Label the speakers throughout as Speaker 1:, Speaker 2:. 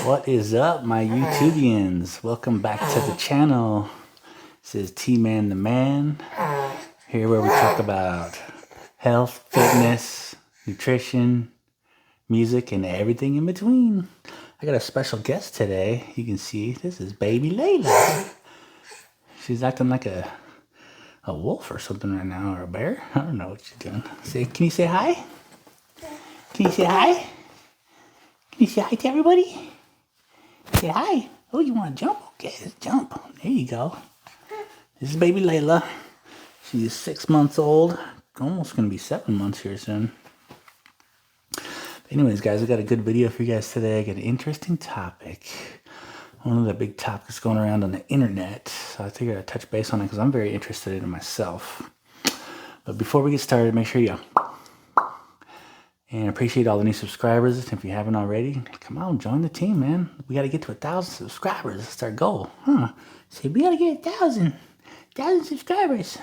Speaker 1: What is up, my YouTubians? Welcome back to the channel. This is T-Man the Man, here where we talk about health, fitness, nutrition, music, and everything in between. I got a special guest today. You can see this is Baby Ila. She's acting like a wolf or something right now, or a bear. I don't know what she's doing. Can you say hi? Can you say hi? Can you say hi to everybody? Say hi. Oh, you want to jump? Okay, let's jump. There you go. This is Baby Layla. She's 6 months old. Almost going to be 7 months here soon. Anyways, guys, I got a good video for you guys today. I got an interesting topic. One of the big topics going around on the internet. So I figured I'd touch base on it because I'm very interested in it myself. But before we get started, make sure you... And I appreciate all the new subscribers. If you haven't already, come on, join the team, man. We got to get to 1,000 subscribers. That's our goal. Say, we got to get 1,000 subscribers.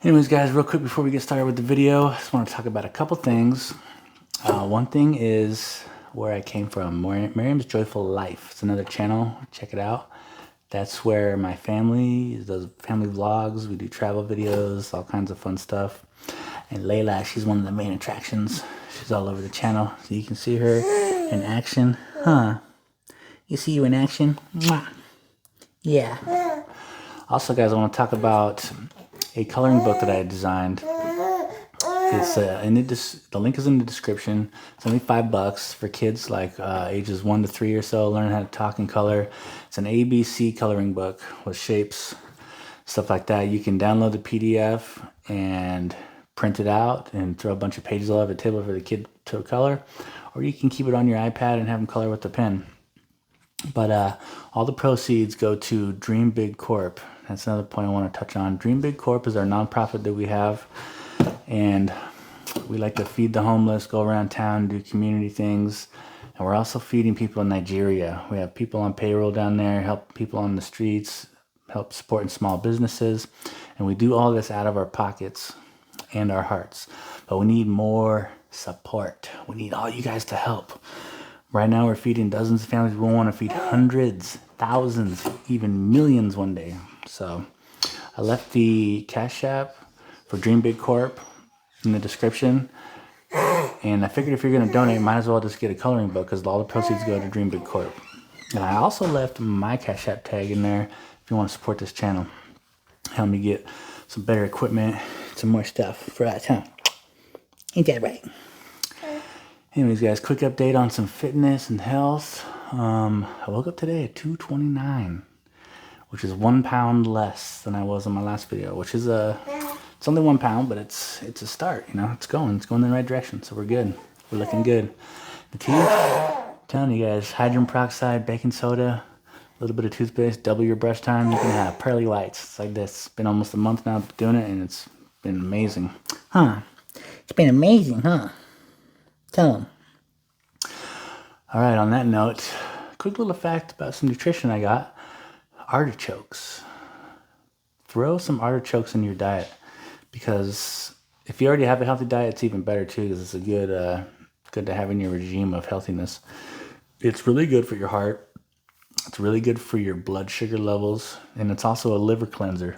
Speaker 1: Anyways, guys, real quick before we get started with the video, I just want to talk about a couple things. One thing is where I came from. Mariam's Joyful Life. It's another channel. Check it out. That's where my family does family vlogs. We do travel videos, all kinds of fun stuff. And Layla, she's one of the main attractions. She's all over the channel. So you can see her in action. You see you in action? Mwah. Yeah. Also, guys, I want to talk about a coloring book that I designed. It's the link is in the description. It's only $5 for kids like ages 1 to 3 or so. Learn how to talk and color. It's an ABC coloring book with shapes, stuff like that. You can download the PDF and print it out and throw a bunch of pages all over the table for the kid to color, or you can keep it on your iPad and have them color with the pen. But all the proceeds go to dreambigcorp. That's another point I want to touch on. dreambigcorp is our nonprofit that we have, and we like to feed the homeless, go around town, do community things, and we're also feeding people in Nigeria. We have people on payroll down there, help people on the streets, help supporting small businesses, and we do all this out of our pockets and our hearts. But we need more support. We need all you guys to help. Right now we're feeding dozens of families. We want to feed hundreds, thousands, even millions one day. So I left the Cash App for Dream Big Corp in the description. And I figured if you're going to donate, might as well just get a coloring book because all the proceeds go to Dream Big Corp. And I also left my Cash App tag in there if you want to support this channel. Help me get some better equipment, some more stuff for us, huh? Ain't that right? Anyways, guys, quick update on some fitness and health. I woke up today at 229, which is 1 pound less than I was in my last video, which is it's only 1 pound, but it's a start, you know, it's going in the right direction, so we're good. We're looking good. The teeth, I'm telling you guys, hydrogen peroxide, baking soda, a little bit of toothpaste, double your brush time, you can have pearly whites. It's like this. It's been almost a month now doing it, and it's been amazing. It's been amazing, huh? Tell them. All right, on that note, quick little fact about some nutrition I got. Artichokes. Throw some artichokes in your diet, because if you already have a healthy diet, it's even better too, because it's a good to have in your regime of healthiness. It's really good for your heart. It's really good for your blood sugar levels, and it's also a liver cleanser.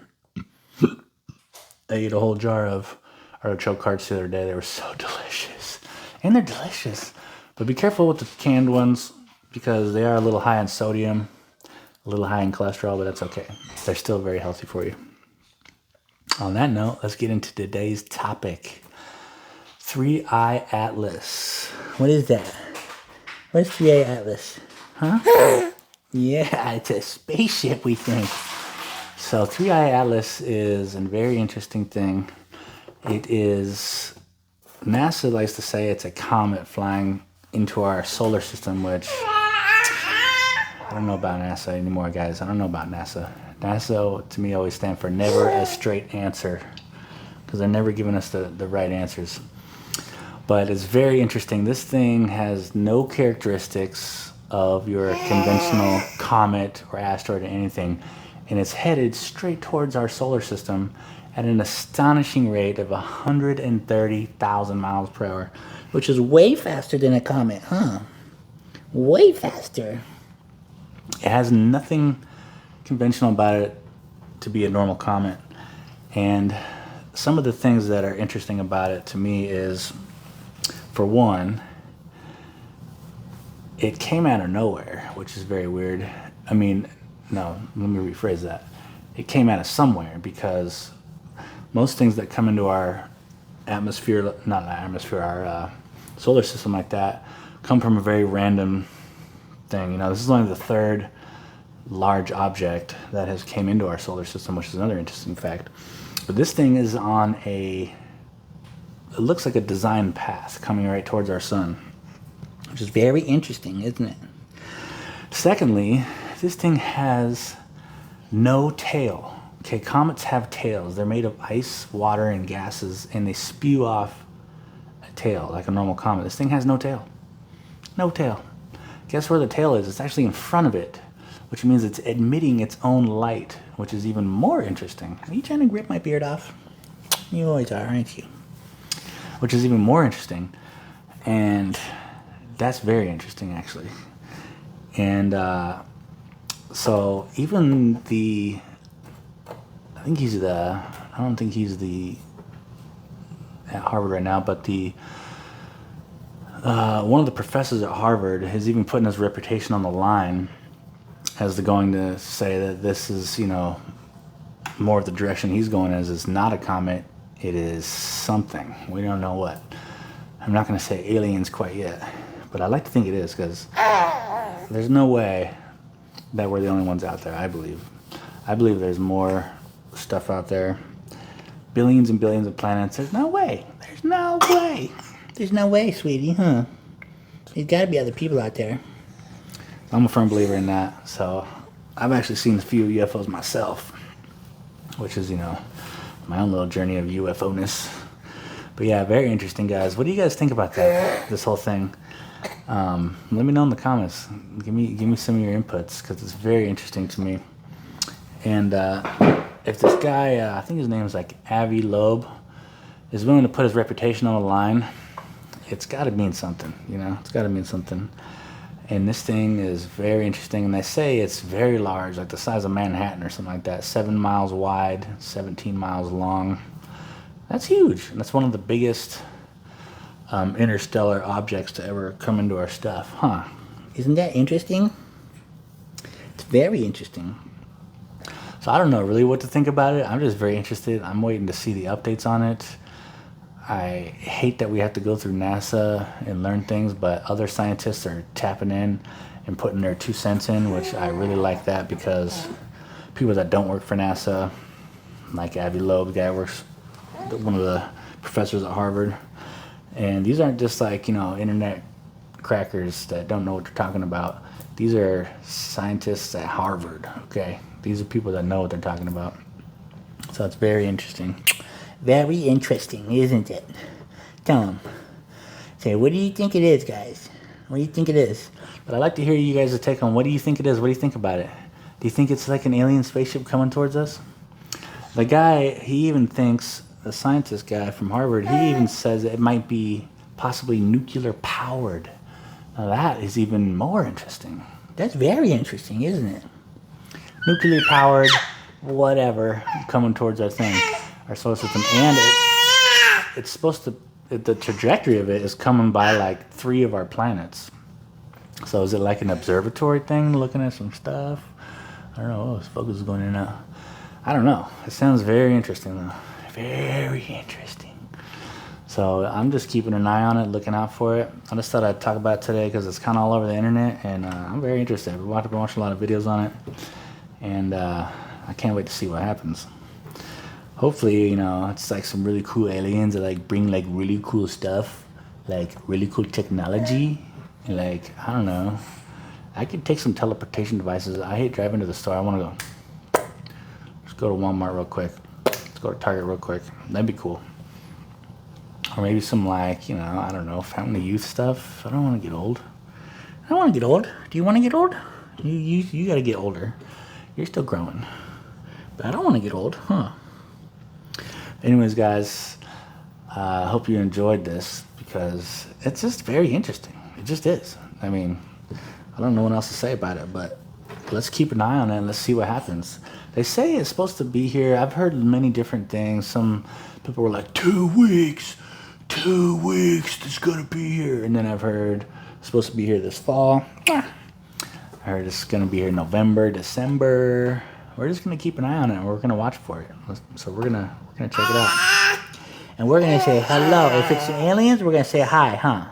Speaker 1: I ate a whole jar of artichoke hearts the other day. They were so delicious. And they're delicious. But be careful with the canned ones because they are a little high in sodium, a little high in cholesterol, but that's okay. They're still very healthy for you. On that note, let's get into today's topic. 3-Eye Atlas. What is that? What is 3-Eye Atlas? Huh? Yeah, it's a spaceship, we think. So 3-Eye Atlas is a very interesting thing. It is, NASA likes to say it's a comet flying into our solar system, which I don't know about NASA anymore, guys. I don't know about NASA. NASA, to me, always stand for never a straight answer, because they're never giving us the right answers. But it's very interesting. This thing has no characteristics of your conventional comet or asteroid or anything, and it's headed straight towards our solar system at an astonishing rate of 130,000 miles per hour, which is way faster than a comet, huh? way faster. It has nothing conventional about it to be a normal comet. And some of the things that are interesting about it to me is, for one, it came out of nowhere, which is very weird. I mean, no, let me rephrase that. It came out of somewhere, because most things that come into our atmosphere, not our atmosphere, our solar system like that, come from a very random thing. You know, this is only the third large object that has came into our solar system, which is another interesting fact. But this thing is on it looks like a design path coming right towards our sun, which is very interesting, isn't it? Secondly, this thing has no tail. Okay, comets have tails. They're made of ice, water, and gases, and they spew off a tail like a normal comet. This thing has no tail. No tail. Guess where the tail is? It's actually in front of it, which means it's emitting its own light, which is even more interesting. Are you trying to grip my beard off? You always are, aren't you? Which is even more interesting. And that's very interesting, actually. And so even I don't think he's at Harvard right now, but one of the professors at Harvard is even putting his reputation on the line as going to say that this is, more of the direction he's going as is not a comet. It is something. We don't know what. I'm not going to say aliens quite yet, but I like to think it is, because there's no way that we're the only ones out there, I believe. I believe there's more stuff out there. Billions and billions of planets. There's no way. There's no way. There's no way, sweetie, huh? There's got to be other people out there. I'm a firm believer in that. So I've actually seen a few UFOs myself, which is, my own little journey of UFO-ness. But yeah, very interesting, guys. What do you guys think about that? This whole thing? Let me know in the comments. Give me some of your inputs, because it's very interesting to me. And if this guy, I think his name is like Avi Loeb, is willing to put his reputation on the line, it's got to mean something. It's got to mean something. And this thing is very interesting, and they say it's very large, like the size of Manhattan or something like that. 7 miles wide, 17 miles long. That's huge. And that's one of the biggest interstellar objects to ever come into our stuff. Huh. Isn't that interesting? It's very interesting. So I don't know really what to think about it. I'm just very interested. I'm waiting to see the updates on it. I hate that we have to go through NASA and learn things, but other scientists are tapping in and putting their 2 cents in, which I really like that, because people that don't work for NASA, like Avi Loeb, the guy works, one of the professors at Harvard, and these aren't just like, internet crackers that don't know what they're talking about. These are scientists at Harvard, okay? These are people that know what they're talking about. So it's very interesting. Very interesting, isn't it? Tell them. Say, what do you think it is, guys? What do you think it is? But I'd like to hear you guys' take on what do you think it is? What do you think about it? Do you think it's like an alien spaceship coming towards us? The guy, he even thinks, the scientist guy from Harvard, he even says it might be possibly nuclear powered. Now that is even more interesting. That's very interesting, isn't it? Nuclear powered, whatever, coming towards our thing, our solar system. And it's supposed to, the trajectory of it is coming by like 3 of our planets. So is it like an observatory thing, looking at some stuff? I don't know. Oh, this focus is going in and out. I don't know. It sounds very interesting, though. Very interesting. So I'm just keeping an eye on it, looking out for it. I just thought I'd talk about it today because it's kind of all over the internet, and I'm very interested. I've been watching a lot of videos on it, and I can't wait to see what happens. Hopefully, it's like some really cool aliens that like bring like really cool stuff, like really cool technology. And like, I don't know. I could take some teleportation devices. I hate driving to the store. I want to go. Let's go to Walmart real quick. Let's go to Target real quick. That'd be cool. Or maybe some like, I don't know, Fountain of Youth stuff. I don't want to get old. I don't want to get old. Do you want to get old? You got to get older. You're still growing. But I don't want to get old, huh? Anyways, guys, I hope you enjoyed this because it's just very interesting. It just is. I mean, I don't know what else to say about it, but let's keep an eye on it and let's see what happens. They say it's supposed to be here. I've heard many different things. Some people were like, 2 weeks, 2 weeks, it's gonna be here. And then I've heard it's supposed to be here this fall. I heard it's gonna be here November, December. We're just gonna keep an eye on it and we're gonna watch for it. So we're gonna check it out. And we're gonna say hello. If it's aliens, we're gonna say hi, huh?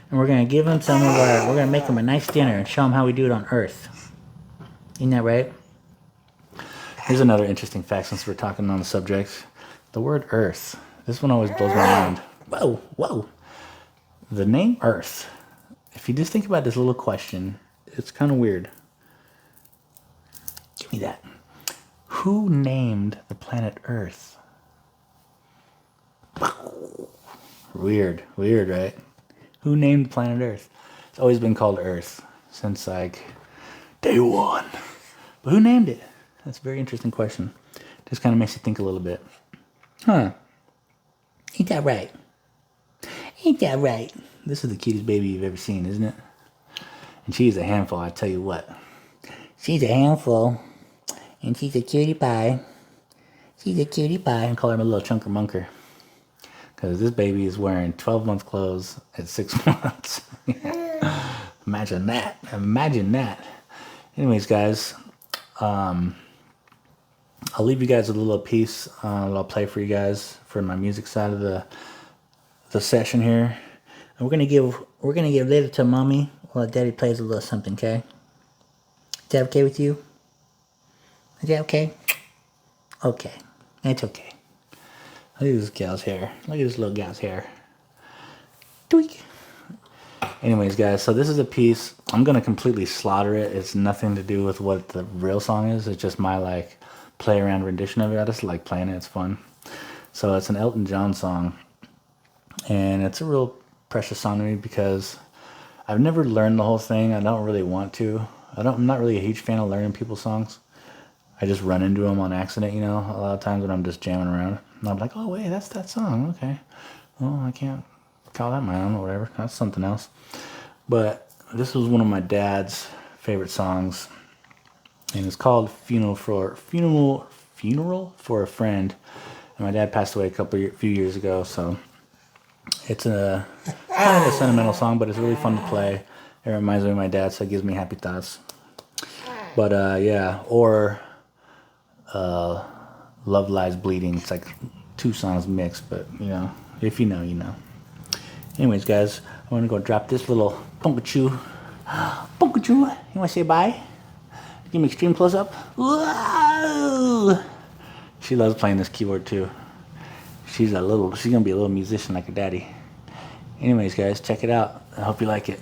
Speaker 1: And we're gonna give them some of our, we're gonna make them a nice dinner and show them how we do it on Earth. Isn't that right? Here's another interesting fact since we're talking on the subject. The word Earth. This one always blows my mind. Whoa, whoa. The name Earth. If you just think about this little question, it's kind of weird. Give me that. Who named the planet Earth? Weird, right? Who named planet Earth? It's always been called Earth since like day one. But who named it? That's a very interesting question. Just kind of makes you think a little bit. Huh. Ain't that right? Ain't that right? This is the cutest baby you've ever seen, isn't it? And she's a handful, I tell you what. She's a handful. And she's a cutie pie. She's a cutie pie. And call her my little chunker munker. Because this baby is wearing 12-month clothes at 6 months. Imagine that. Imagine that. Anyways, guys, I'll leave you guys with a little piece that I'll play for you guys for my music side of the session here. And we're gonna give later to mommy while daddy plays a little something, okay? Is that okay with you? Is that okay? Okay. That's okay. Look at this gal's hair. Look at this little gal's hair. Tweak. Anyways, guys, so this is a piece. I'm going to completely slaughter it. It's nothing to do with what the real song is. It's just my, like, play around rendition of it. I just like playing it. It's fun. So it's an Elton John song. And it's a real precious song to me because I've never learned the whole thing. I don't really want to. I'm not really a huge fan of learning people's songs. I just run into them on accident, you know, a lot of times when I'm just jamming around. And I'm like, oh, wait, that's that song. Okay. Well, I can't call that my own or whatever. That's something else. But this was one of my dad's favorite songs. And it's called Funeral for a Friend. And my dad passed away few years ago. So it's a kind of a sentimental song, but it's really fun to play. It reminds me of my dad, so it gives me happy thoughts. But yeah, or Love Lies Bleeding. It's like 2 songs mixed, but you know, if you know, you know. Anyways, guys, I want to go drop this little Punkachoo. Punkachoo, you want to say bye? Give me extreme close up. Whoa! She loves playing this keyboard too. She's gonna be a little musician like her daddy. Anyways, guys, check it out. I hope you like it.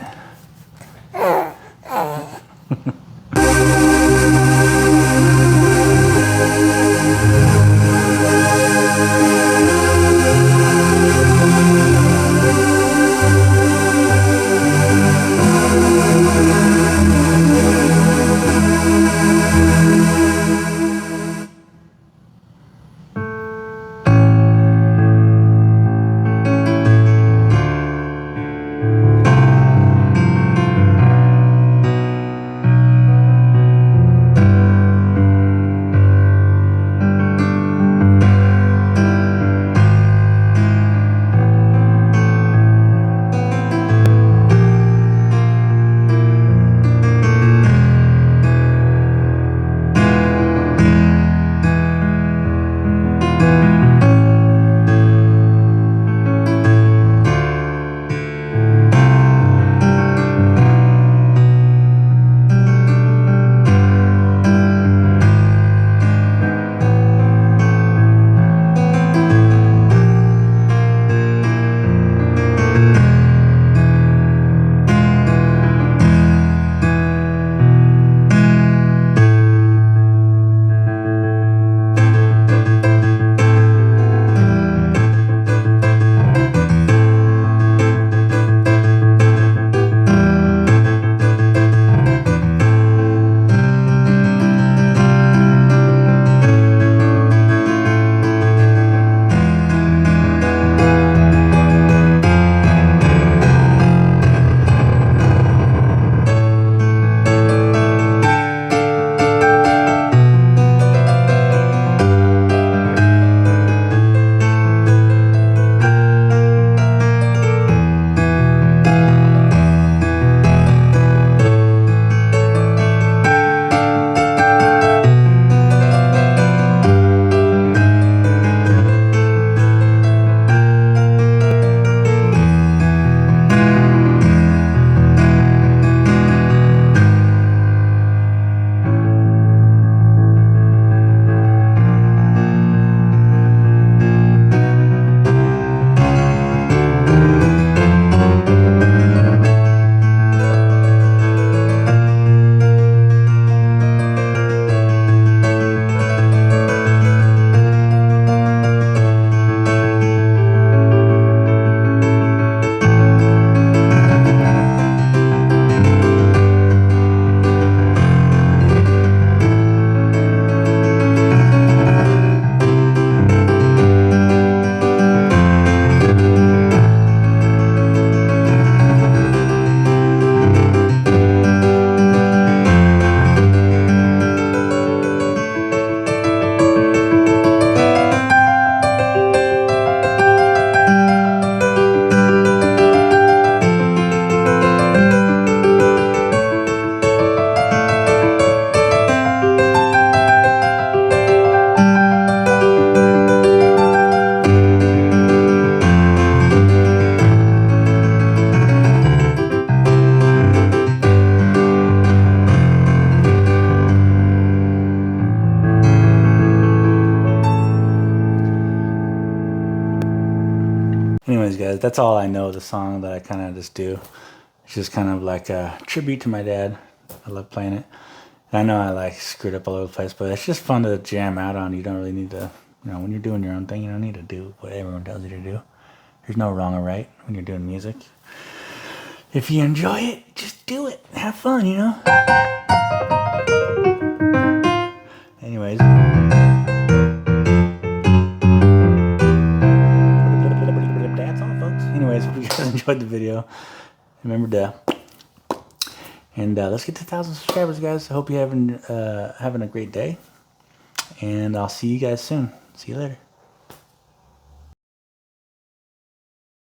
Speaker 1: anyways, guys, that's all I know. The song that I kind of just do. It's just kind of like a tribute to my dad. I love playing it. And I know I like screwed up all over the place, but it's just fun to jam out on. You don't really need to, when you're doing your own thing, you don't need to do what everyone tells you to do. There's no wrong or right when you're doing music. If you enjoy it, just do it. Have fun, Anyways. That's all, folks. Anyways, if you guys enjoyed the video, remember to... And let's get to 1,000 subscribers, guys. I hope you're having a great day. And I'll see you guys soon. See you later.